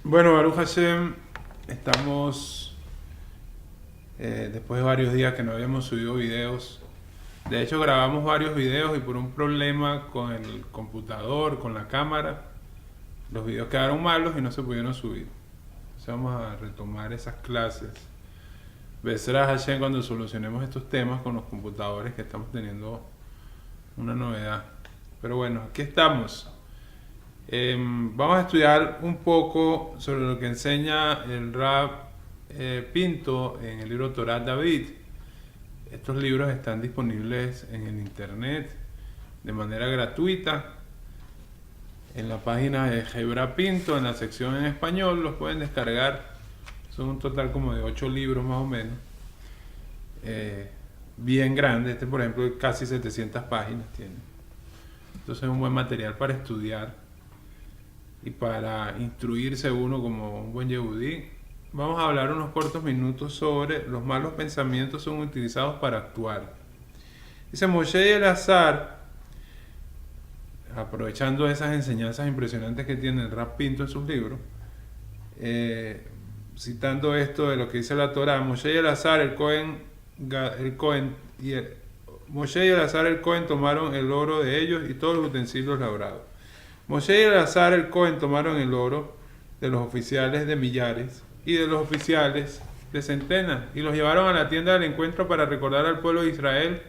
Bueno, Baruch Hashem, estamos después de varios días que no habíamos subido videos. De hecho, grabamos varios videos y por un problema con el computador, con la cámara, los videos quedaron malos y no se pudieron subir. Entonces vamos a retomar esas clases. Besras Hashem cuando solucionemos estos temas con los computadores, que estamos teniendo una novedad. Pero bueno, aquí estamos. Vamos a estudiar un poco sobre lo que enseña el Rab Pinto en el libro Torah David. Estos libros están disponibles en el internet de manera gratuita en la página de Hebra Pinto, en la sección en español. Los pueden descargar. Son un total como de 8 libros más o menos, bien grande. Este, por ejemplo, casi 700 páginas tiene. Entonces es un buen material para estudiar y para instruirse uno como un buen yehudí. Vamos a hablar unos cortos minutos sobre los malos pensamientos son utilizados para actuar. Dice Moshe Elazar, aprovechando esas enseñanzas impresionantes que tiene el Rab Pinto en sus libros, citando esto de lo que dice la Torah: Moshe Elazar el Cohen Moshe y Elazar el Cohen tomaron el oro de ellos y todos los utensilios labrados. Moshe y Elazar el Cohen tomaron el oro de los oficiales de millares y de los oficiales de centenas y los llevaron a la tienda del encuentro para recordar al pueblo de Israel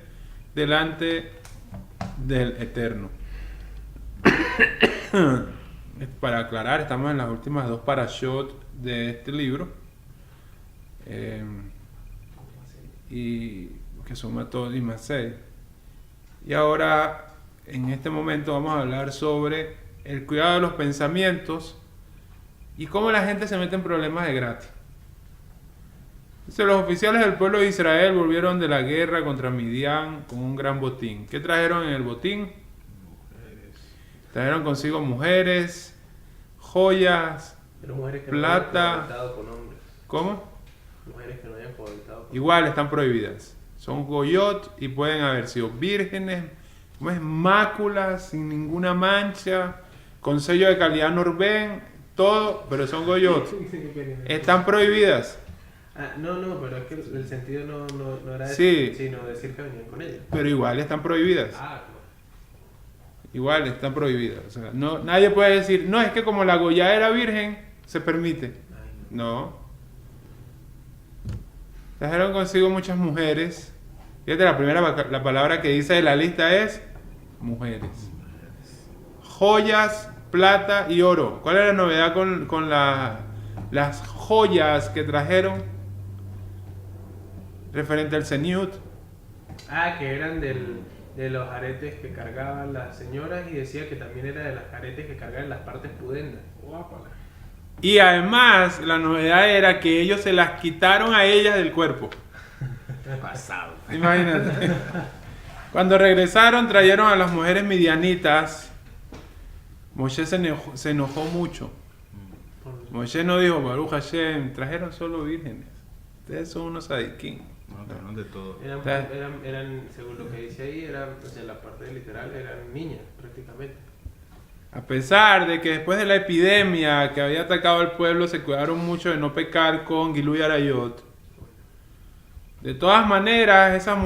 delante del Eterno. Para aclarar, estamos en las últimas 2 parashot de este libro, y que son Matot y Masei. Y ahora, en este momento, vamos a hablar sobre el cuidado de los pensamientos y cómo la gente se mete en problemas de gratis. Dice: los oficiales del pueblo de Israel volvieron de la guerra contra Midian con un gran botín. ¿Qué trajeron en el botín? Trajeron consigo mujeres, joyas, pero mujeres que plata. No hayan con hombres. ¿Cómo? Mujeres que no hayan cohabitado con Igual están prohibidas. Son goyot y pueden haber sido vírgenes, como es, máculas, sin ninguna mancha, con sello de calidad Norben, todo, pero son goyot. Están prohibidas. No, pero es que el sentido no era Sí, sino decir que venían con ellas. pero igual están prohibidas. Claro. Igual están prohibidas. O sea, no, nadie puede decir, no, es que como la Goya era virgen, se permite. Ay, No. Trajeron consigo muchas mujeres. Fíjate, la palabra que dice de la lista es mujeres. Joyas, plata y oro. ¿Cuál es la novedad con las joyas que trajeron? Referente al Zeniut. que eran de los aretes que cargaban las señoras, y decía que también era de las aretes que cargaban las partes pudendas. Guápala. Y además, la novedad era que ellos se las quitaron a ellas del cuerpo. Pasado. Imagínate. Cuando regresaron, trajeron a las mujeres midianitas. Moshe se enojó mucho. Moshe no dijo, Baruch Hashem, trajeron solo vírgenes. Ustedes son unos sadiquín. No, trajeron de todo. Eran, según lo que dice ahí, o sea, la parte literal, eran niñas prácticamente. A pesar de que después de la epidemia que había atacado al pueblo, se cuidaron mucho de no pecar con Gilui Arayot. De todas maneras, esas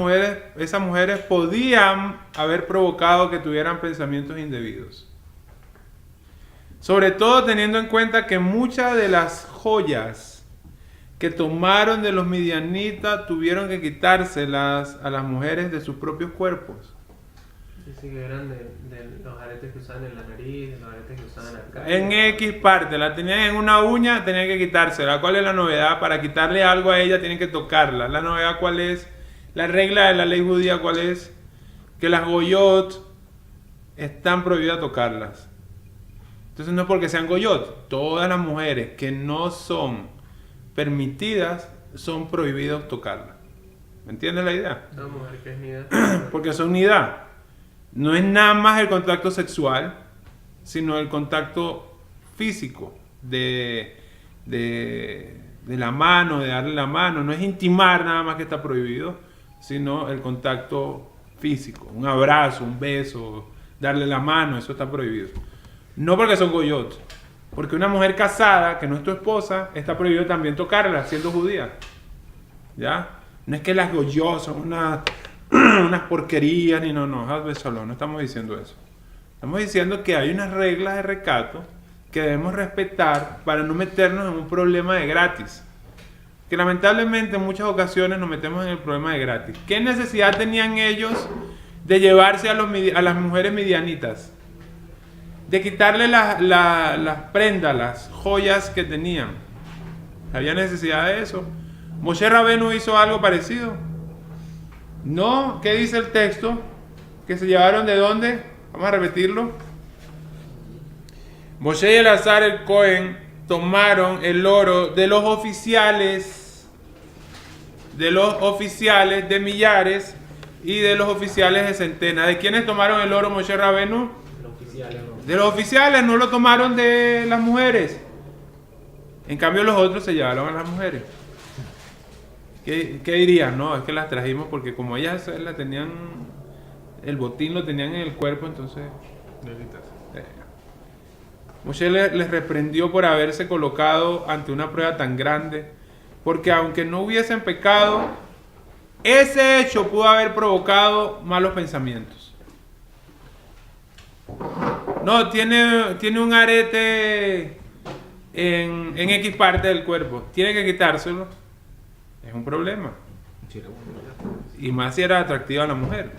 mujeres podían haber provocado que tuvieran pensamientos indebidos. Sobre todo teniendo en cuenta que muchas de las joyas que tomaron de los midianitas tuvieron que quitárselas a las mujeres de sus propios cuerpos. Dice que eran de los aretes que usaban en la nariz, de los aretes que usaban acá. En X parte, la tenían en una uña, tenían que quitársela. ¿Cuál es la novedad? Para quitarle algo a ella tienen que tocarla. ¿La novedad cuál es? La regla de la ley judía ¿cuál es? Que las goyot están prohibidas tocarlas. Entonces no es porque sean goyot. Todas las mujeres que no son permitidas son prohibidas tocarlas. ¿Me entiendes la idea? Una mujer que es nida. Porque son nidá. No es nada más el contacto sexual, sino el contacto físico de la mano, de darle la mano. No es intimar nada más que está prohibido, sino el contacto físico. Un abrazo, un beso, darle la mano, eso está prohibido. No porque son goyot. Porque una mujer casada, que no es tu esposa, está prohibido también tocarla, siendo judía. ¿Ya? No es que las goyó son unas porquerías, ni no, no estamos diciendo eso. Estamos diciendo que hay unas reglas de recato que debemos respetar para no meternos en un problema de gratis. Que lamentablemente en muchas ocasiones nos metemos en el problema de gratis. ¿Qué necesidad tenían ellos de llevarse a las mujeres midianitas? De quitarle las prendas, las joyas que tenían. ¿Había necesidad de eso? Moshe Rabenu hizo algo parecido. No, ¿qué dice el texto? ¿Que se llevaron de dónde? Vamos a repetirlo. Moshe y Elazar el Cohen tomaron el oro de los oficiales de millares y de los oficiales de centenas. ¿De quiénes tomaron el oro Moshe Rabenu? De los oficiales, no lo tomaron de las mujeres. En cambio los otros se llevaron a las mujeres. ¿Qué dirían? No, es que las trajimos porque como ellas la tenían, el botín lo tenían en el cuerpo, entonces Moshe les reprendió por haberse colocado ante una prueba tan grande, porque aunque no hubiesen pecado, ese hecho pudo haber provocado malos pensamientos. No, tiene un arete en X parte del cuerpo, tiene que quitárselo. Es un problema. Y más si era atractiva a la mujer.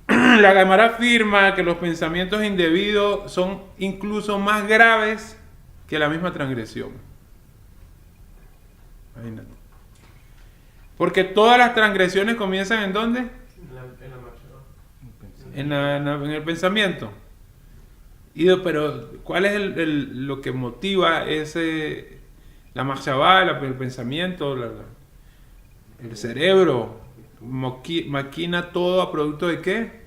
La Gemara afirma que los pensamientos indebidos son incluso más graves que la misma transgresión. Imagínate. Porque todas las transgresiones comienzan ¿en dónde? En el pensamiento. Pero ¿cuál es lo que motiva la machshavá, el pensamiento, el cerebro? Maquina todo a producto de ¿qué?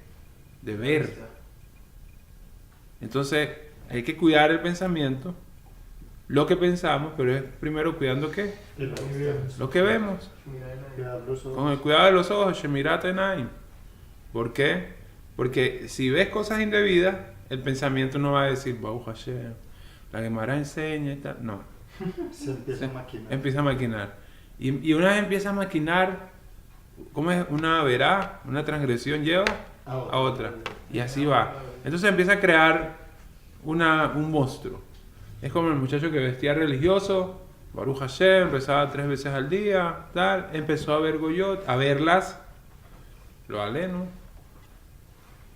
De ver. Entonces hay que cuidar el pensamiento, lo que pensamos, pero es primero cuidando ¿qué? Lo que vemos. Con el cuidado de los ojos, Shemirat Enaim. ¿Por qué? Porque si ves cosas indebidas, el pensamiento no va a decir, Baruch Hashem, la Gemara enseña y tal. No. Se empieza a maquinar. Empieza a maquinar. Y una vez empieza a maquinar, ¿cómo es? Una transgresión lleva a otra. Y así va. Entonces empieza a crear un monstruo. Es como el muchacho que vestía religioso, Baruch Hashem, rezaba 3 veces al día, tal. Empezó a ver goyot, a verlas, lo aleno.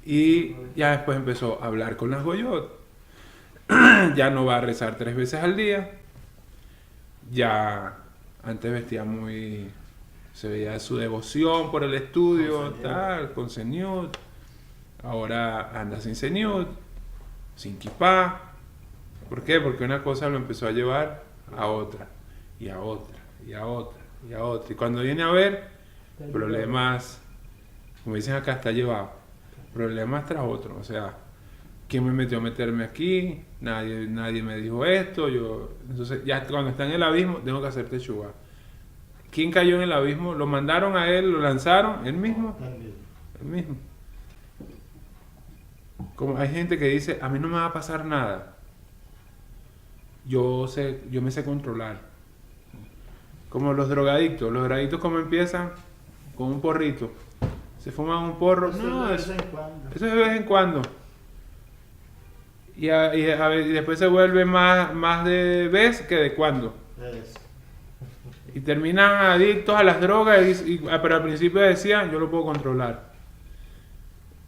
Y ya después empezó a hablar con las goyot. Ya no va a rezar 3 veces al día. Ya antes vestía se veía su devoción por el estudio, tal, con señut. Ahora anda sin señut, sin kipá. ¿Por qué? Porque una cosa lo empezó a llevar a otra, y a otra, y a otra, y a otra. Y cuando viene a ver, problemas, como dicen acá, está llevado. Problemas tras otros. O sea, ¿quién me metió a meterme aquí? Nadie me dijo esto. Entonces, ya cuando está en el abismo, tengo que hacer teshuva. ¿Quién cayó en el abismo? ¿Lo mandaron a él? ¿Lo lanzaron? ¿Él mismo? Él mismo. Como hay gente que dice, a mí no me va a pasar nada. Yo me sé controlar. Como los drogadictos. Los drogadictos, ¿cómo empiezan? Con un porrito. Se fuman un porro. No, eso es de vez en cuando. Y después se vuelve más de vez que de cuando. Y terminan adictos a las drogas, pero al principio decían, yo lo puedo controlar.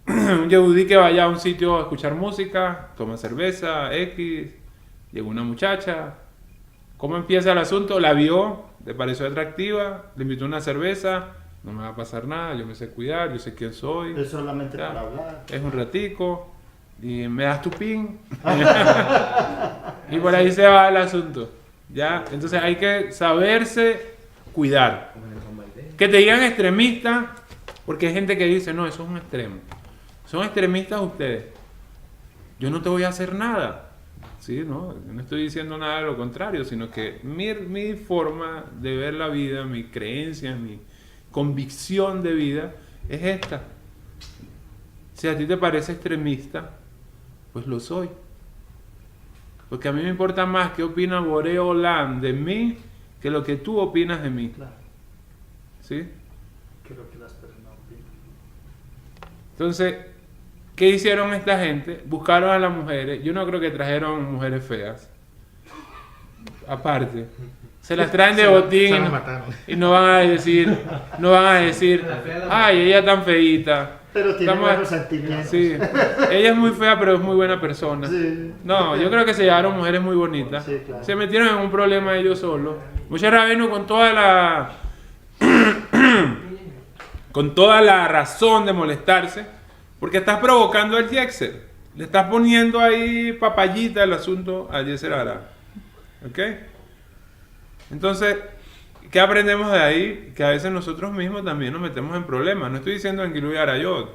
Un yehudí que vaya a un sitio a escuchar música, toma cerveza, X, llegó una muchacha. ¿Cómo empieza el asunto? La vio, le pareció atractiva, le invitó una cerveza, no me va a pasar nada, yo me sé cuidar, yo sé quién soy. Es solamente para hablar. Es un ratico, y me das tu pin. Y por ahí se va el asunto. ¿Ya? Entonces hay que saberse cuidar. Que te digan extremista, porque hay gente que dice, no, eso es un extremo. Son extremistas ustedes. Yo no te voy a hacer nada. ¿Sí? No estoy diciendo nada de lo contrario, sino que mi forma de ver la vida, mi creencia, mi convicción de vida es esta. Si a ti te parece extremista, Pues lo soy. Porque a mí me importa más qué opina Boreolam de mí que lo que tú opinas de mí. Claro, ¿Sí? creo que las personas opinan. Entonces, ¿qué hicieron esta gente? Buscaron a las mujeres. Yo no creo que trajeron mujeres feas. Aparte. Se las traen de botín Se las mataron. y no van a decir, ay, ella es tan feíta. Pero tiene Estamos- buenos sentimientos. Sí, ella es muy fea, pero es muy buena persona. Sí. No, yo creo que se llevaron mujeres muy bonitas. Sí, claro. Se metieron en un problema ellos solos. Muchos rabinos con toda la con toda la razón de molestarse, porque estás provocando al Yexer. Le estás poniendo ahí papayita el asunto al Yetzer Hará. ¿Ok? Entonces, ¿qué aprendemos de ahí? Que a veces nosotros mismos también nos metemos en problemas. No estoy diciendo en Gilui Arayot,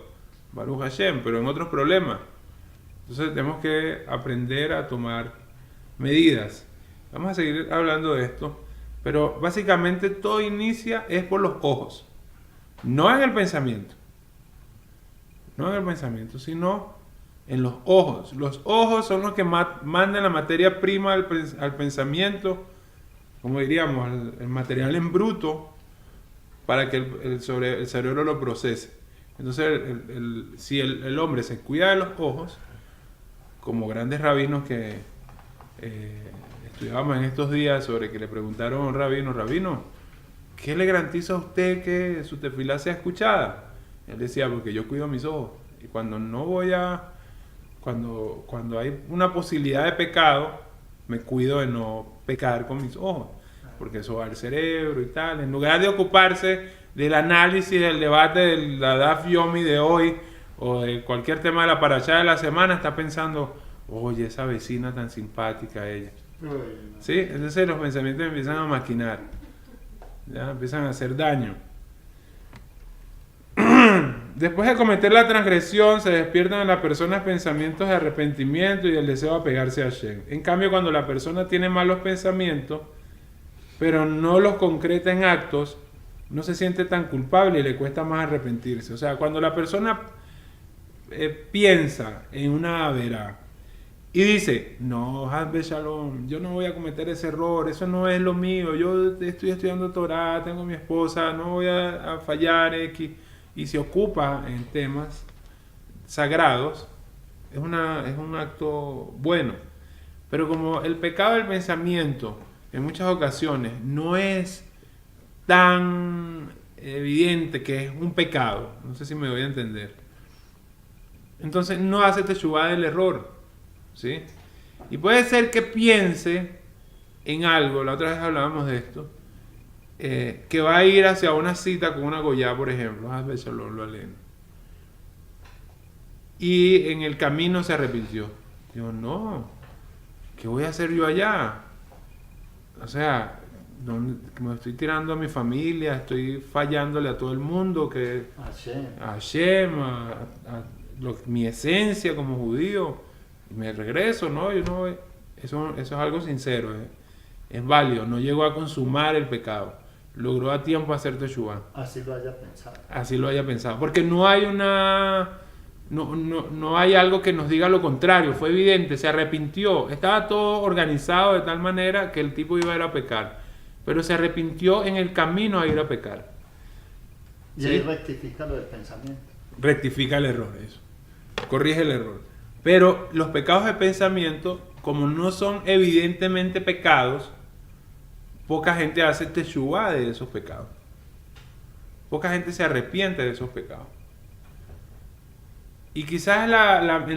Baruch Hashem, pero en otros problemas. Entonces tenemos que aprender a tomar medidas. Vamos a seguir hablando de esto, pero básicamente todo inicia es por los ojos, no en el pensamiento. No en el pensamiento, sino en los ojos. Los ojos son los que mandan la materia prima al pensamiento, como diríamos, el material en bruto, para que el cerebro lo procese. Entonces, si el hombre se cuida de los ojos, como grandes rabinos que estudiábamos en estos días, sobre que le preguntaron a un rabino, ¿qué le garantiza a usted que su tefilá sea escuchada? Él decía, porque yo cuido mis ojos. Y cuando no voy a... Cuando hay una posibilidad de pecado, me cuido de no pecar con mis ojos, porque eso va al cerebro y tal. En lugar de ocuparse del análisis, del debate de la Daf Yomi de hoy, o de cualquier tema de la parashá de la semana, está pensando, oye, esa vecina tan simpática ella. Uy, no. ¿Sí? Entonces los pensamientos empiezan a maquinar, ya empiezan a hacer daño. Después de cometer la transgresión, se despiertan en la persona pensamientos de arrepentimiento y el deseo de apegarse a Hashem. En cambio, cuando la persona tiene malos pensamientos, pero no los concreta en actos, no se siente tan culpable y le cuesta más arrepentirse. O sea, cuando la persona piensa en una verá y dice, no, Hasbe Shalom, yo no voy a cometer ese error, eso no es lo mío, yo estoy estudiando Torah, tengo mi esposa, no voy a fallar, X, y se ocupa en temas sagrados, es un acto bueno. Pero como el pecado del pensamiento en muchas ocasiones no es tan evidente que es un pecado, no sé si me voy a entender, entonces no hace teshuvá del error, ¿sí? Y puede ser que piense en algo, la otra vez hablábamos de esto, que va a ir hacia una cita con una goya, por ejemplo, a veces lo aleno, y en el camino se arrepintió. Digo, no, ¿qué voy a hacer yo allá? O sea, me estoy tirando a mi familia, estoy fallándole a todo el mundo, que a Hashem, mi esencia como judío, y me regreso, ¿no? Yo no, eso es algo sincero, es válido, no llegó a consumar el pecado, logró a tiempo hacer teshuvá. Así lo haya pensado. Así lo haya pensado, porque no hay no hay algo que nos diga lo contrario, fue evidente, se arrepintió, estaba todo organizado de tal manera que el tipo iba a ir a pecar, pero se arrepintió en el camino a ir a pecar. Y ¿Sí? ahí rectifica lo del pensamiento. Rectifica el error, eso, corrige el error. Pero los pecados de pensamiento, como no son evidentemente pecados, poca gente hace teshuvá de esos pecados, poca gente se arrepiente de esos pecados. Y quizás en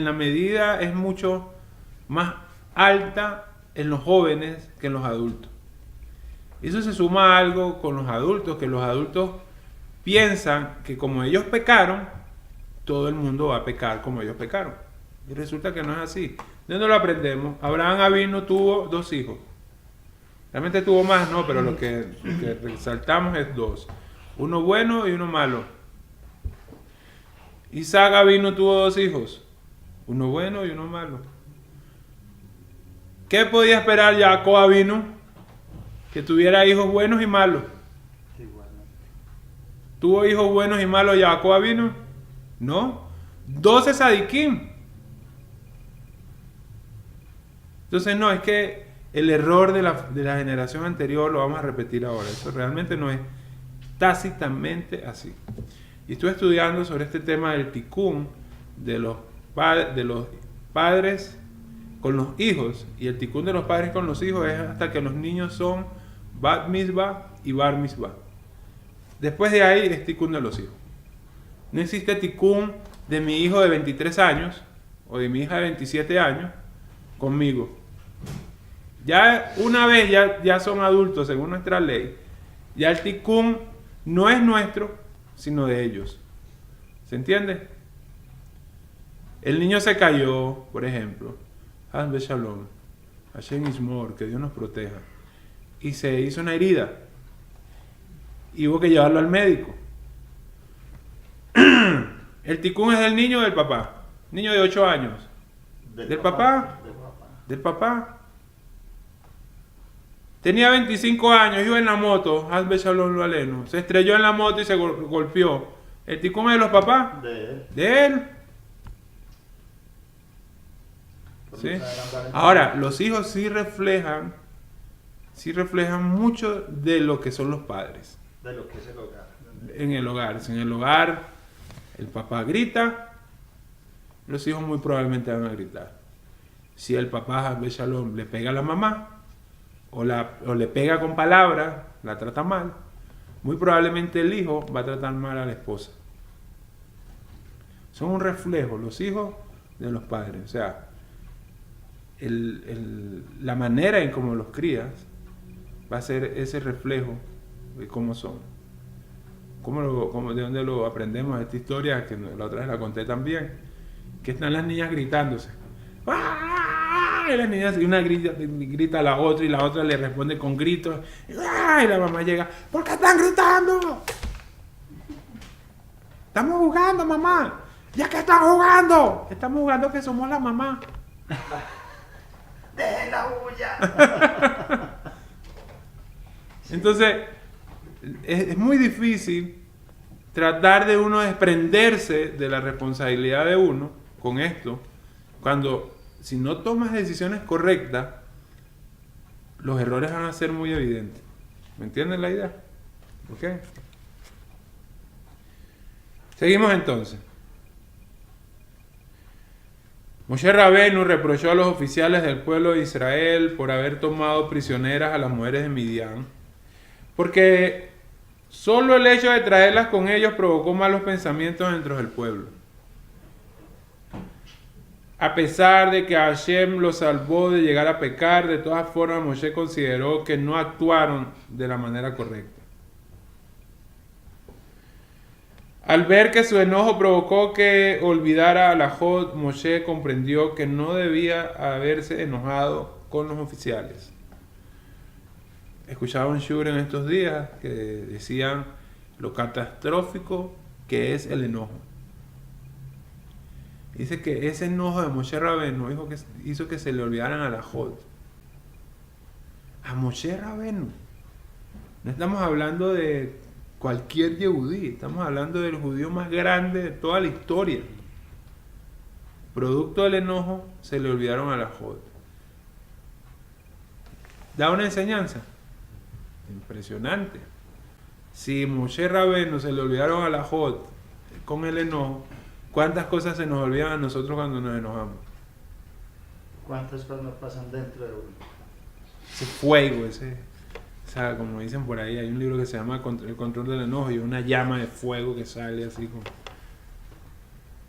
la medida es mucho más alta en los jóvenes que en los adultos. Y eso se suma a algo con los adultos, que los adultos piensan que como ellos pecaron, todo el mundo va a pecar como ellos pecaron. Y resulta que no es así. ¿De dónde lo aprendemos? Abraham Avinu tuvo 2 hijos. Realmente tuvo más, no, pero lo que resaltamos es 2. Uno bueno y uno malo. Isaac Avinu tuvo 2 hijos, uno bueno y uno malo. ¿Qué podía esperar Jacob Avinu? Que tuviera hijos buenos y malos. Igualmente. ¿Tuvo hijos buenos y malos Jacob Avinu? No. 12 sadikim. Entonces no, es que el error de la generación anterior lo vamos a repetir ahora. Eso realmente no es tácitamente así. Y estuve estudiando sobre este tema del tikkun de los padres con los hijos. Y el tikkun de los padres con los hijos es hasta que los niños son bat mitzvah y bar mitzvah. Después de ahí es tikkun de los hijos. No existe tikkun de mi hijo de 23 años o de mi hija de 27 años conmigo. Ya una vez ya son adultos según nuestra ley, ya el tikkun no es nuestro, sino de ellos. ¿Se entiende? El niño se cayó, por ejemplo. Hazbe Shalom. Hashem Ismor, que Dios nos proteja. Y se hizo una herida. Y hubo que llevarlo al médico. El tikkun es del niño o del papá. Niño de 8 años. ¿Del papá? Del papá. Tenía 25 años, iba en la moto, Hazbe Shalom lo aleno. Se estrelló en la moto y se golpeó. ¿El tikkun es de los papás? De él. De él. ¿Sí? Ahora, los hijos sí reflejan mucho de lo que son los padres. De lo que es el hogar. En el hogar. Si en el hogar el papá grita, los hijos muy probablemente van a gritar. Si el papá Hazbe Shalom le pega a la mamá, o le pega con palabras, la trata mal, muy probablemente el hijo va a tratar mal a la esposa. Son un reflejo, los hijos, de los padres. O sea, la manera en cómo los crías va a ser ese reflejo de cómo son. De dónde lo aprendemos esta historia, que la otra vez la conté también, que están las niñas gritándose. ¡Ah! Y las niñas, y una grita a la otra y la otra le responde con gritos. ¡Ah! Y la mamá llega, ¿por qué están gritando? Estamos jugando, mamá. ¿Ya que están jugando? Estamos jugando que somos la mamá. ¡Dejen la bulla! Entonces, es muy difícil tratar de uno desprenderse de la responsabilidad de uno con esto, cuando si no tomas decisiones correctas, los errores van a ser muy evidentes. ¿Me entienden la idea? ¿Ok? Seguimos entonces. Moshe Rabenu reprochó a los oficiales del pueblo de Israel por haber tomado prisioneras a las mujeres de Midian, porque solo el hecho de traerlas con ellos provocó malos pensamientos dentro del pueblo. A pesar de que Hashem los salvó de llegar a pecar, de todas formas Moshe consideró que no actuaron de la manera correcta. Al ver que su enojo provocó que olvidara a la Jod, Moshe comprendió que no debía haberse enojado con los oficiales. Escuchaba un shur en estos días que decían lo catastrófico que es el enojo. Dice que ese enojo de Moshe Rabenu hizo que se le olvidaran a la Jod. A Moshe Rabenu. No estamos hablando de cualquier yehudí, estamos hablando del judío más grande de toda la historia. Producto del enojo, se le olvidaron a la Jod. Da una enseñanza impresionante. Si Moshe Rabenu se le olvidaron a la Jod con el enojo, ¿cuántas cosas se nos olvidan a nosotros cuando nos enojamos? ¿Cuántas cosas nos pasan dentro de uno? Ese fuego, o sea, como dicen por ahí, hay un libro que se llama El control del enojo y una llama de fuego que sale así como...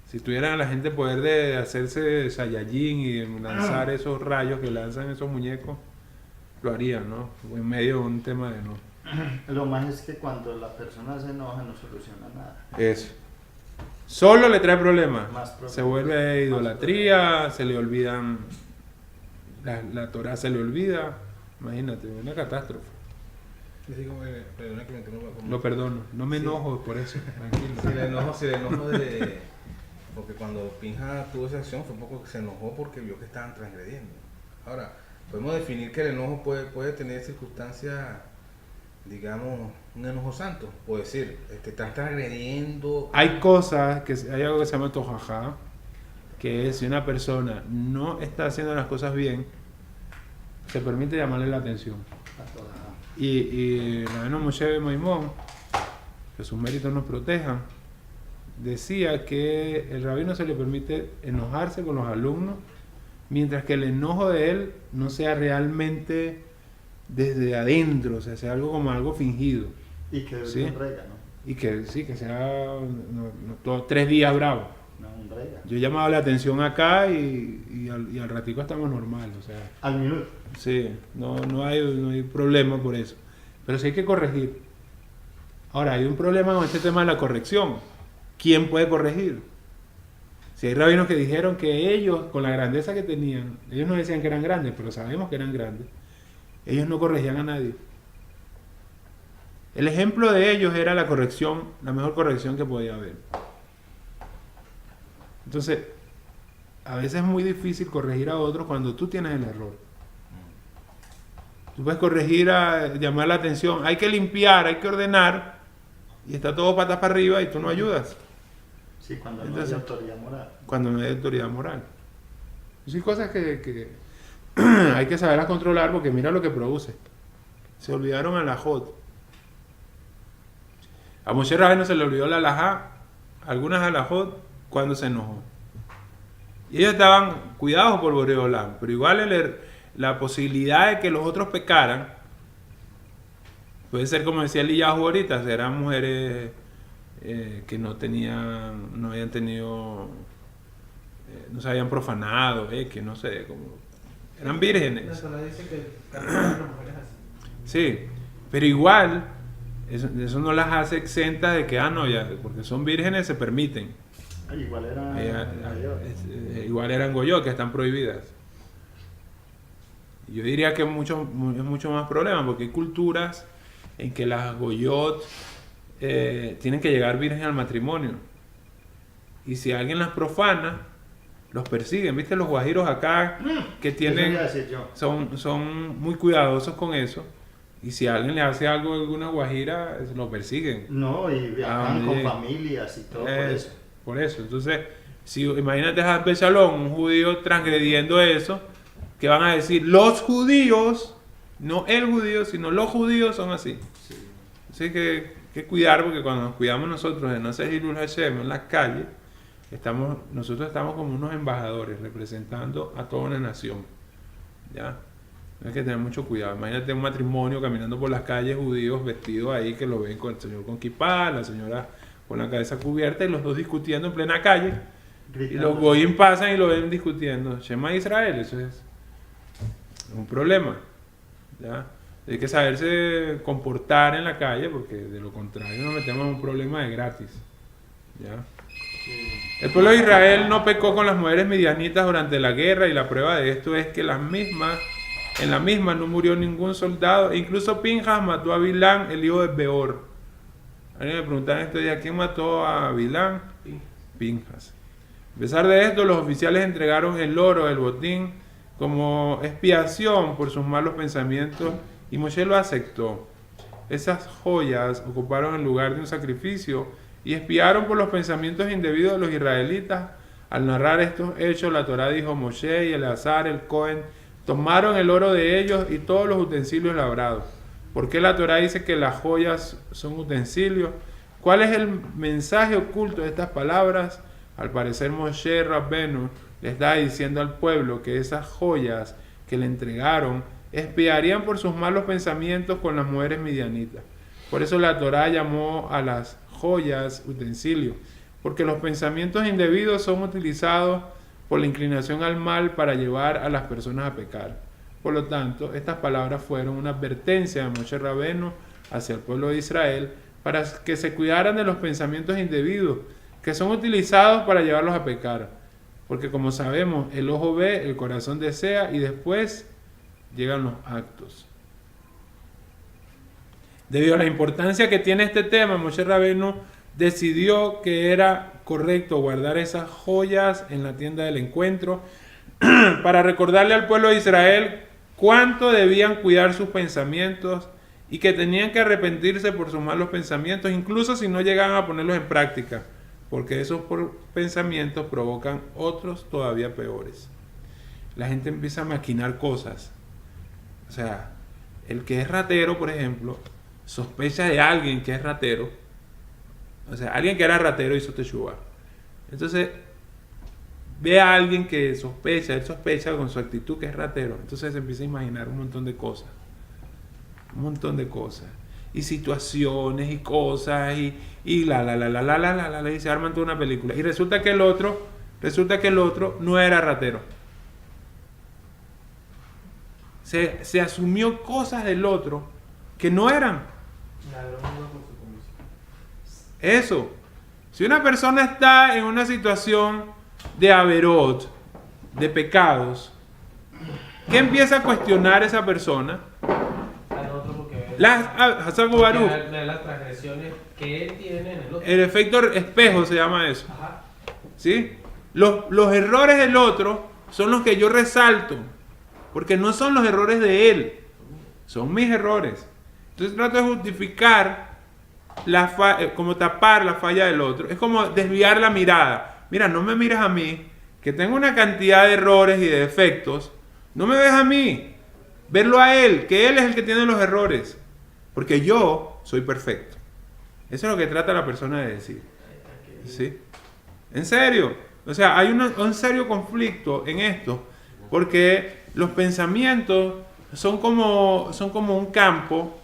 Si tuvieran a la gente poder de hacerse Saiyajin y lanzar esos rayos que lanzan esos muñecos, lo harían, ¿no? En medio de un tema de enojo. Lo más es que cuando la persona se enoja no soluciona nada. Eso. Solo le trae problemas. Más problemas. Se vuelve idolatría, se le olvidan... La Torah se le olvida. Imagínate, una catástrofe. Perdona que me interrumpa. Lo perdono, no me enojo por eso, tranquilo. Si el enojo de... Porque cuando Pinja tuvo esa acción fue un poco que se enojó porque vio que estaban transgrediendo. Ahora, podemos definir que el enojo puede tener circunstancias, digamos, un enojo santo. Puede decir, estás transgrediendo... Hay algo que se llama tojajá, que es si una persona no está haciendo las cosas bien, se permite llamarle la atención. La Torá. Y el rabino Moshe Maimón, que sus méritos nos protejan, decía que el rabino se le permite enojarse con los alumnos, mientras que el enojo de él no sea realmente desde adentro, o sea, sea algo como algo fingido. Y que Sí. un rega, ¿no? Y que sí, que sea todos 3 días bravo. No, un rega. Yo llamaba la atención acá y al ratico estamos normal, o sea, Al minuto. sí, no hay problema por eso. Pero sí hay que corregir. Ahora, hay un problema con este tema de la corrección. ¿Quién puede corregir? Si hay rabinos que dijeron que ellos, con la grandeza que tenían, ellos no decían que eran grandes, pero sabemos que eran grandes, ellos no corregían a nadie. El ejemplo de ellos era la corrección, la mejor corrección que podía haber. Entonces, a veces es muy difícil corregir a otros cuando tú tienes el error. Tú puedes corregir, llamar la atención, hay que limpiar, hay que ordenar, y está todo patas para arriba y tú no ayudas, Sí, cuando no Entonces- hay autoridad moral. cuando no hay autoridad moral. Son cosas que hay que saberlas controlar porque mira lo que produce. Se olvidaron a la Jot. A Moshe Rabbeinu se le olvidó la alajá, algunas alajot, cuando se enojó. Y ellos estaban cuidados por Boreolán, pero igual la posibilidad de que los otros pecaran puede ser, como decía Eliyahu ahorita, eran mujeres que no habían tenido, no se habían profanado, que no sé, como eran La vírgenes. Torá dice que castigan a las mujeres así. Sí, pero igual eso no las hace exentas de que, no, ya, porque son vírgenes se permiten. Igual era mayor. Igual eran goyot, que están prohibidas. Yo diría que es mucho más problema, porque hay culturas en que las goyot tienen que llegar virgen al matrimonio. Y si alguien las profana, los persiguen. ¿Viste los guajiros acá que Eso tienen, iba a decir yo. son muy cuidadosos con eso? Y si alguien le hace algo a alguna guajira, lo persiguen. No, y viajan Ah, con bien. familias y todo por eso. Por eso. Entonces, si imagínate a Besalón, un judío transgrediendo eso, que van a decir los judíos, no el judío, sino los judíos son así. Sí. Así que cuidar, porque cuando nos cuidamos nosotros de no hacer Hilul Hashem en las calles, nosotros estamos como unos embajadores representando a toda una nación. ¿Ya? Hay que tener mucho cuidado. Imagínate un matrimonio caminando por las calles, judíos vestidos ahí, que lo ven con el señor con kipá, la señora con la cabeza cubierta, y los dos discutiendo en plena calle. Y Gritando. los goyim pasan y lo ven discutiendo. Shema Israel, eso es un problema. ¿Ya? Hay que saberse comportar en la calle, porque de lo contrario nos metemos en un problema de gratis. ¿Ya? Sí. El pueblo de Israel no pecó con las mujeres midianitas durante la guerra, y la prueba de esto es que en la misma no murió ningún soldado. E incluso Pinjas mató a Bilán, el hijo de Beor. Alguien me preguntaba estos días, ¿quién mató a Bilán? Pinjas. A pesar de esto, los oficiales entregaron el oro, el botín, como expiación por sus malos pensamientos, y Moshe lo aceptó. Esas joyas ocuparon el lugar de un sacrificio y expiaron por los pensamientos indebidos de los israelitas. Al narrar estos hechos, la Torá dijo: Moshe y Eleazar, el Cohen, tomaron el oro de ellos y todos los utensilios labrados. ¿Por qué la Torá dice que las joyas son utensilios? ¿Cuál es el mensaje oculto de estas palabras? Al parecer Moshe Rabbenu le está diciendo al pueblo que esas joyas que le entregaron expiarían por sus malos pensamientos con las mujeres midianitas. Por eso la Torá llamó a las joyas utensilios, porque los pensamientos indebidos son utilizados por la inclinación al mal para llevar a las personas a pecar. Por lo tanto, estas palabras fueron una advertencia de Moshe Rabbenu hacia el pueblo de Israel para que se cuidaran de los pensamientos indebidos que son utilizados para llevarlos a pecar. Porque como sabemos, el ojo ve, el corazón desea y después llegan los actos. Debido a la importancia que tiene este tema, Moshe Rabbenu decidió que era correcto guardar esas joyas en la tienda del encuentro para recordarle al pueblo de Israel cuánto debían cuidar sus pensamientos y que tenían que arrepentirse por sus malos pensamientos, incluso si no llegaban a ponerlos en práctica, porque esos pensamientos provocan otros todavía peores. La gente empieza a maquinar cosas O sea, el que es ratero, por ejemplo, sospecha de alguien que es ratero. O sea, alguien que era ratero hizo teshuva. Entonces, ve a alguien que sospecha, él sospecha con su actitud que es ratero. Entonces se empieza a imaginar un montón de cosas. Un montón de cosas. Y situaciones y cosas y y se arman toda una película. Y resulta que el otro no era ratero. Se asumió cosas del otro que no eran. Ladrón uno por su comisión. Eso. Si una persona está en una situación de averot, de pecados, ¿qué empieza a cuestionar esa persona? Al otro porque Hasaku Baruch. las transgresiones que él tiene en el otro. El efecto espejo se llama eso. Ajá. ¿Sí? Los errores del otro son los que yo resalto, porque no son los errores de él, son mis errores. Entonces trato de justificar como tapar la falla del otro. Es como desviar la mirada. Mira, no me miras a mí, que tengo una cantidad de errores y de defectos. No me ves a mí, verlo a él, que él es el que tiene los errores, porque yo soy perfecto. Eso es lo que trata la persona de decir. ¿Sí? En serio. O sea, hay un serio conflicto en esto, porque los pensamientos son como un campo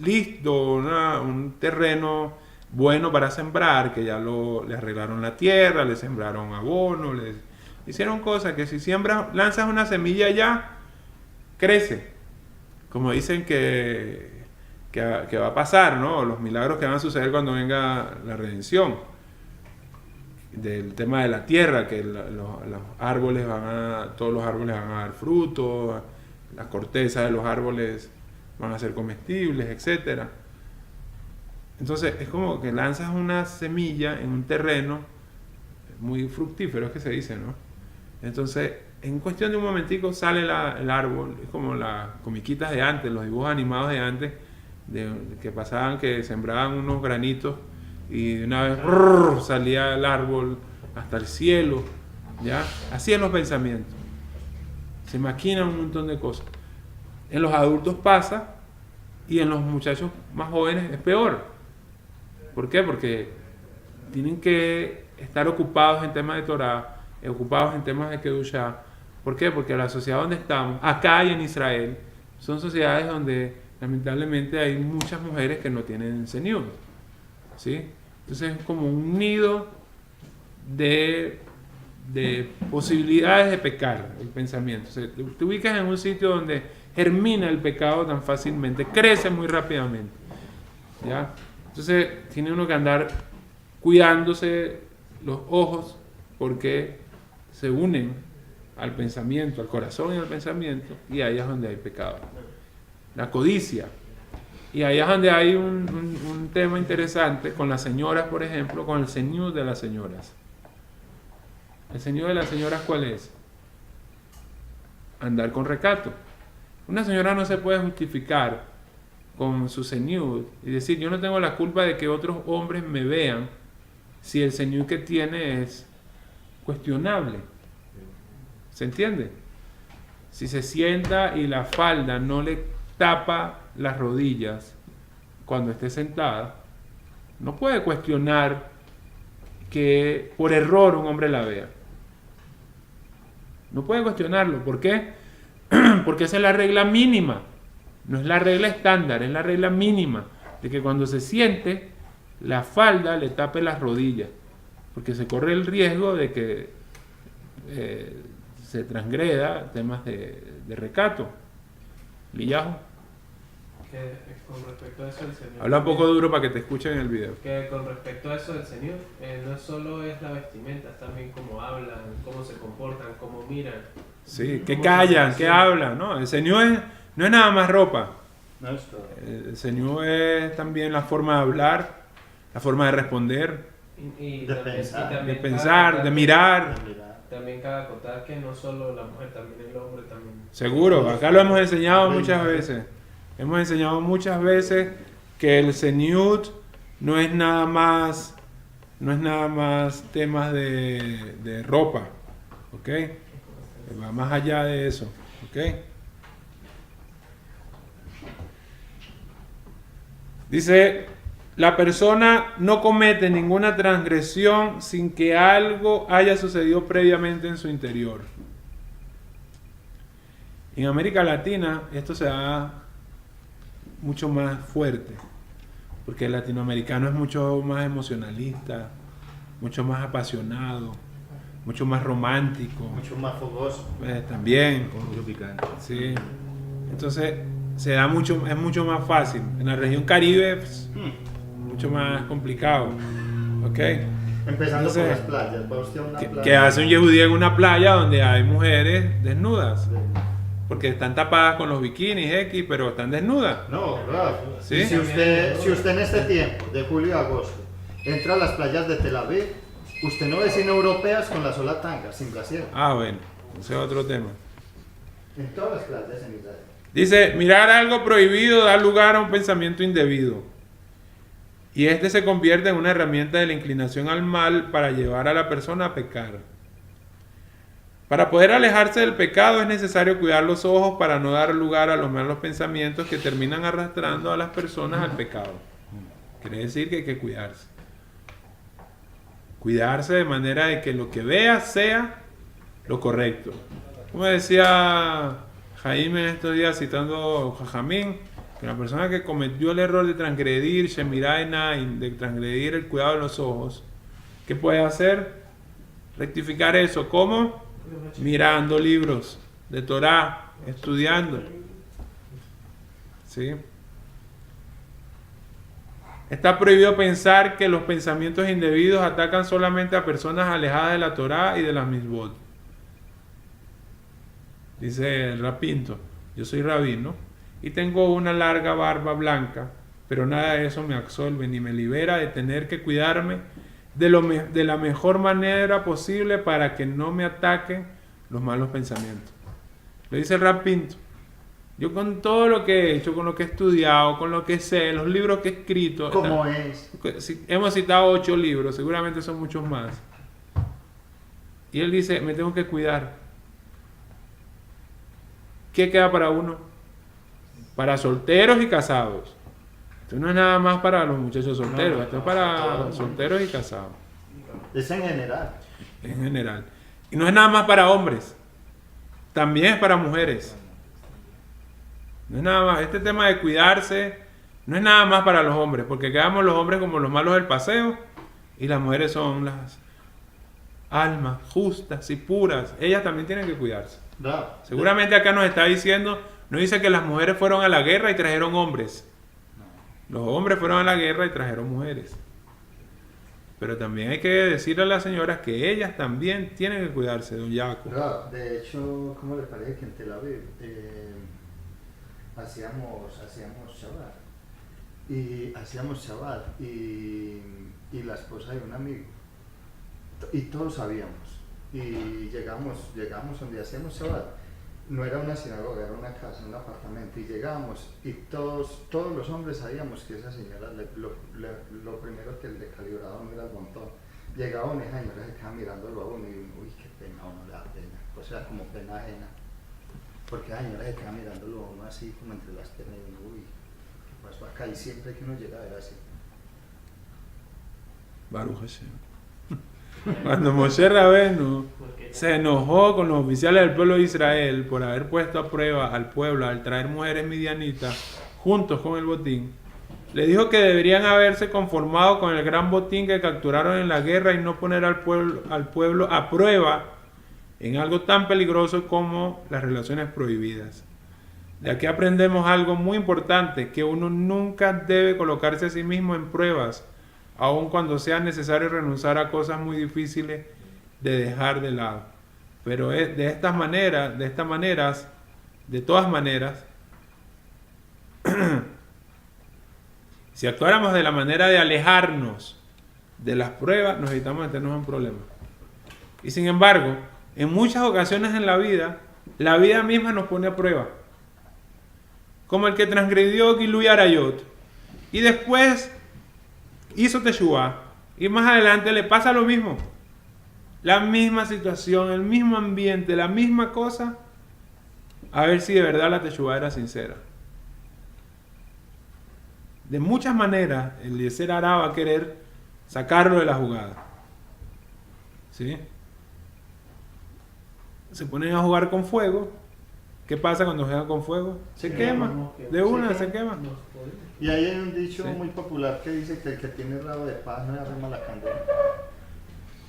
listo, un terreno bueno para sembrar, que ya le arreglaron la tierra, le sembraron abono, le hicieron cosas que si siembras, lanzas una semilla ya, crece. Como dicen que va a pasar, ¿no? Los milagros que van a suceder cuando venga la redención. Del tema de la tierra, que los árboles todos los árboles van a dar frutos, las cortezas de los árboles van a ser comestibles, etcétera. Entonces es como que lanzas una semilla en un terreno muy fructífero, es que se dice, ¿no? Entonces en cuestión de un momentico sale el árbol. Es como las comiquitas de antes, los dibujos animados de antes, que pasaban, que sembraban unos granitos y de una vez salía el árbol hasta el cielo, ¿ya? Así en los pensamientos. Se maquinan un montón de cosas. En los adultos pasa y en los muchachos más jóvenes es peor. ¿Por qué? Porque tienen que estar ocupados en temas de Torah, ocupados en temas de Kedushá. ¿Por qué? Porque la sociedad donde estamos, acá y en Israel, son sociedades donde lamentablemente hay muchas mujeres que no tienen seniut. ¿Sí? Entonces es como un nido de posibilidades de pecar el pensamiento. O sea, te ubicas en un sitio donde germina el pecado tan fácilmente, crece muy rápidamente, ¿ya? Entonces tiene uno que andar cuidándose los ojos, porque se unen al pensamiento, al corazón y al pensamiento, y ahí es donde hay pecado. La codicia. Y ahí es donde hay un tema interesante con las señoras, por ejemplo, con el señor de las señoras. ¿El señor de las señoras cuál es? Andar con recato. Una señora no se puede justificar con su señor y decir, yo no tengo la culpa de que otros hombres me vean si el señor que tiene es cuestionable. ¿Se entiende? Si se sienta y la falda no le tapa las rodillas cuando esté sentada, no puede cuestionar que por error un hombre la vea. No puede cuestionarlo. ¿Por qué? Porque esa es la regla mínima. No es la regla estándar, es la regla mínima de que cuando se siente, la falda le tape las rodillas, porque se corre el riesgo de que se transgreda temas de recato. Lillajo. Que con respecto a eso del Señor. Habla un poco duro para que te escuchen en el video. Que con respecto a eso del Señor, no solo es la vestimenta, es también cómo hablan, cómo se comportan, cómo miran. Sí, que callan, que hablan, ¿no? El Señor no es nada más ropa. No es todo. El Señor es también la forma de hablar, la forma de responder, de pensar, de mirar. También cabe acotar que no solo la mujer, también el hombre también. Seguro, acá lo hemos enseñado muchas veces. Hemos enseñado muchas veces que el Seniut no es nada más temas de ropa, ¿ok? Va más allá de eso, ¿ok? Dice, la persona no comete ninguna transgresión sin que algo haya sucedido previamente en su interior. En América Latina esto se da mucho más fuerte, porque el latinoamericano es mucho más emocionalista, mucho más apasionado, mucho más romántico. Mucho más fogoso. También, Con mucho picante. sí. Entonces se da mucho, es mucho más fácil. En la región Caribe, pues, mucho más complicado. ¿Ok? Empezando Entonces, por las playas. Va usted a una playa. ¿Qué hace un yehudí en una playa donde hay mujeres desnudas? Sí. Porque están tapadas con los bikinis X, pero están desnudas. No, claro. ¿Sí? Y si usted en este tiempo, de julio a agosto, entra a las playas de Tel Aviv, usted no ve sino europeas con la sola tanga, sin brasier. Ah, bueno, ese es otro tema. En todas las playas en Israel. Dice, mirar algo prohibido da lugar a un pensamiento indebido. Y este se convierte en una herramienta de la inclinación al mal para llevar a la persona a pecar. Para poder alejarse del pecado es necesario cuidar los ojos para no dar lugar a los malos pensamientos que terminan arrastrando a las personas al pecado. Quiere decir que hay que cuidarse. Cuidarse de manera de que lo que vea sea lo correcto. Como decía Jaime en estos días citando a Jajamín, que la persona que cometió el error de transgredir Shemirai Nain, de transgredir el cuidado de los ojos, ¿qué puede hacer? Rectificar eso. ¿Cómo? Mirando libros de Torah, estudiando. ¿Sí? Está prohibido pensar que los pensamientos indebidos atacan solamente a personas alejadas de la Torah y de las misbot. Dice el Rapinto, yo soy rabino y tengo una larga barba blanca, pero nada de eso me absolve ni me libera de tener que cuidarme de la mejor manera posible para que no me ataquen los malos pensamientos. Lo dice el Rapinto. Yo con todo lo que he hecho, con lo que he estudiado, con lo que sé, los libros que he escrito... ¿Cómo es? Hemos citado 8 libros, seguramente son muchos más. Y él dice, me tengo que cuidar. ¿Qué queda para uno? Para solteros y casados. Esto no es nada más para los muchachos solteros, esto es para solteros y casados. Es en general. En general. Y no es nada más para hombres, también es para mujeres. No es nada más, este tema de cuidarse no es nada más para los hombres, porque quedamos los hombres como los malos del paseo y las mujeres son las almas justas y puras. Ellas también tienen que cuidarse. Bravo. Seguramente acá nos está diciendo, no dice que las mujeres fueron a la guerra y trajeron hombres. Los hombres fueron a la guerra y trajeron mujeres. Pero también hay que decirle a las señoras que ellas también tienen que cuidarse, don Jaco. Bravo. De hecho, ¿cómo le parece que en Tel Aviv hacíamos Shabbat y la esposa de un amigo y todos sabíamos y llegamos donde hacíamos Shabbat, no era una sinagoga, era una casa, un apartamento, y llegamos y todos los hombres sabíamos que esa señora lo primero que le calibraba no era el montón. Llegaba una señora, se quedaba mirándolo a uno y uno, uy, qué pena, a uno le da pena, o sea, como pena ajena. Porque la señora se queda mirándolo a uno así como entre las piernas y uno, uy, ¿qué pasó acá? Y siempre que uno llega era así. Baruch Hashem. Cuando Moshe Rabenu se enojó con los oficiales del pueblo de Israel por haber puesto a prueba al pueblo al traer mujeres midianitas juntos con el botín, le dijo que deberían haberse conformado con el gran botín que capturaron en la guerra y no poner al pueblo a prueba en algo tan peligroso como las relaciones prohibidas. De aquí aprendemos algo muy importante, que uno nunca debe colocarse a sí mismo en pruebas, aun cuando sea necesario renunciar a cosas muy difíciles de dejar de lado. Pero de todas maneras, si actuáramos de la manera de alejarnos de las pruebas, nos evitamos meternos en problemas. Y sin embargo, en muchas ocasiones en la vida misma nos pone a prueba. Como el que transgredió Gilui Arayot y después hizo Teshuvah, y más adelante le pasa lo mismo. La misma situación, el mismo ambiente, la misma cosa. A ver si de verdad la Teshuvah era sincera. de muchas maneras, el Yetzer Hará va a querer sacarlo de la jugada. ¿Sí? Se ponen a jugar con fuego. ¿Qué pasa cuando juegan con fuego? Se quema. De una se quema. Y ahí hay un dicho Sí. muy popular que dice que el que tiene rabo de paz no arrema la candela.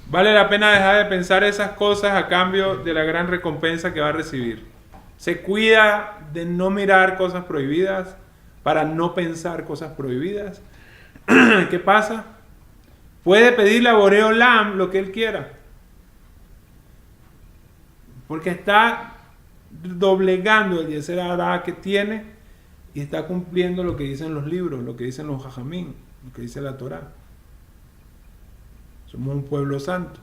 Vale la pena dejar de pensar esas cosas a cambio de la gran recompensa que va a recibir. Se cuida de no mirar cosas prohibidas para no pensar cosas prohibidas. ¿Qué pasa? Puede pedirle a Boreolam lo que él quiera. Porque está doblegando el Yetzer Hará que tiene y está cumpliendo lo que dicen los libros, lo que dicen los Jajamín, lo que dice la Torá. Somos un pueblo santo.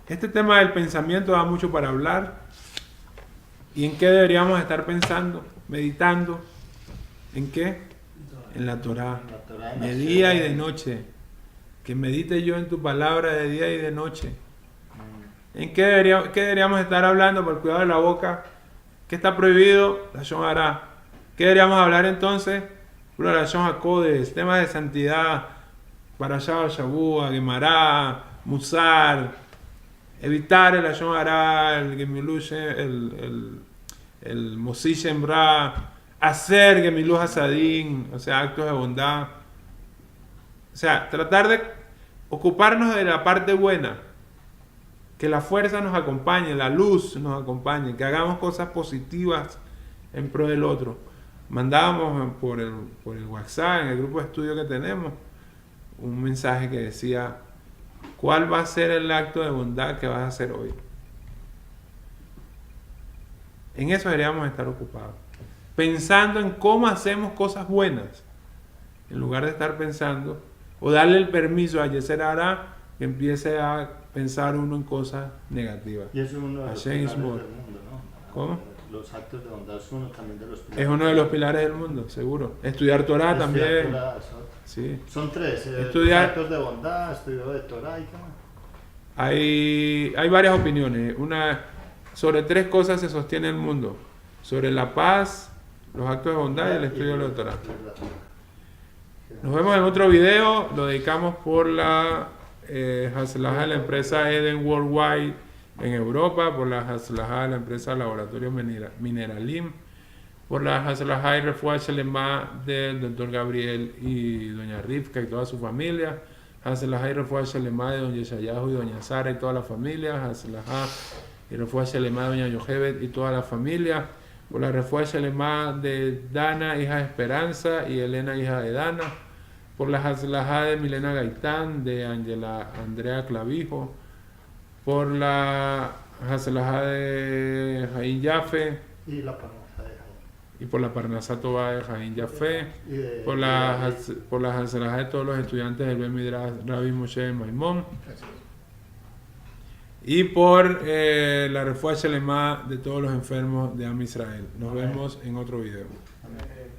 Este tema del pensamiento da mucho para hablar. ¿Y en qué deberíamos estar pensando? Meditando. ¿En qué? En la Torá. En la Torá, en De la día y Torá. de noche. Que medite yo en tu palabra de día y de noche. ¿En qué deberíamos estar hablando por el cuidado de la boca? ¿Qué está prohibido? La Lashon Hará. ¿Qué deberíamos hablar entonces? La Lashon HaKodesh, temas de santidad, Parashá, Shavua, Gemara, Musar, evitar el Lashon Hará, el Gemilush, el Mosí Shemra, hacer Gemilush Hasadin, o sea, actos de bondad. O sea, tratar de ocuparnos de la parte buena. Que la fuerza nos acompañe, la luz nos acompañe, que hagamos cosas positivas en pro del otro. Mandábamos por el WhatsApp, en el grupo de estudio que tenemos, un mensaje que decía, ¿cuál va a ser el acto de bondad que vas a hacer hoy? En eso deberíamos estar ocupados. Pensando en cómo hacemos cosas buenas, en lugar de estar pensando, o darle el permiso a Yetzer Hará que empiece a pensar uno en cosas negativas. Y eso es uno de los Hashem pilares is del more. mundo, ¿no? ¿Cómo? Los actos de bondad es uno también de los pilares. Es uno de los pilares del mundo, seguro. Estudiar Torah Estudiar también. Torah, es otro. Sí. Son tres. Estudiar- Los actos de bondad, estudio de Torah y qué más. Hay varias opiniones. Una, sobre tres cosas se sostiene el mundo. Sobre la paz, los actos de bondad y el estudio de la Torah. Nos vemos en otro video. Lo dedicamos por la Hatzlajá de la empresa Eden Worldwide en Europa, por la Hatzlajá de la empresa Laboratorio Mineralim, por la Hatzlajá y Refuah Shelema del doctor Gabriel y doña Rivka y toda su familia, Hatzlajá y Refuah Shelema de don Yeshayahu y doña Sara y toda la familia, Hatzlajá y Refuah Shelema de doña Yochebet y toda la familia, por la Refuah Shelema de Dana, hija de Esperanza, y Elena, hija de Dana, por la Hatzlajá de Milena Gaitán, de Andrea Clavijo, por la Hatzlajá de Jaín Jaffe, Y la parnasa de Jaén. y por la Parnasá Toba de Jaín Jaffe, Y de- por la Hatzlajá de todos los estudiantes del Ben Midrash Rabbi Moshe Maimón, y por la Refuah Shelema de todos los enfermos de Am Israel. Nos vemos en otro video. Amén.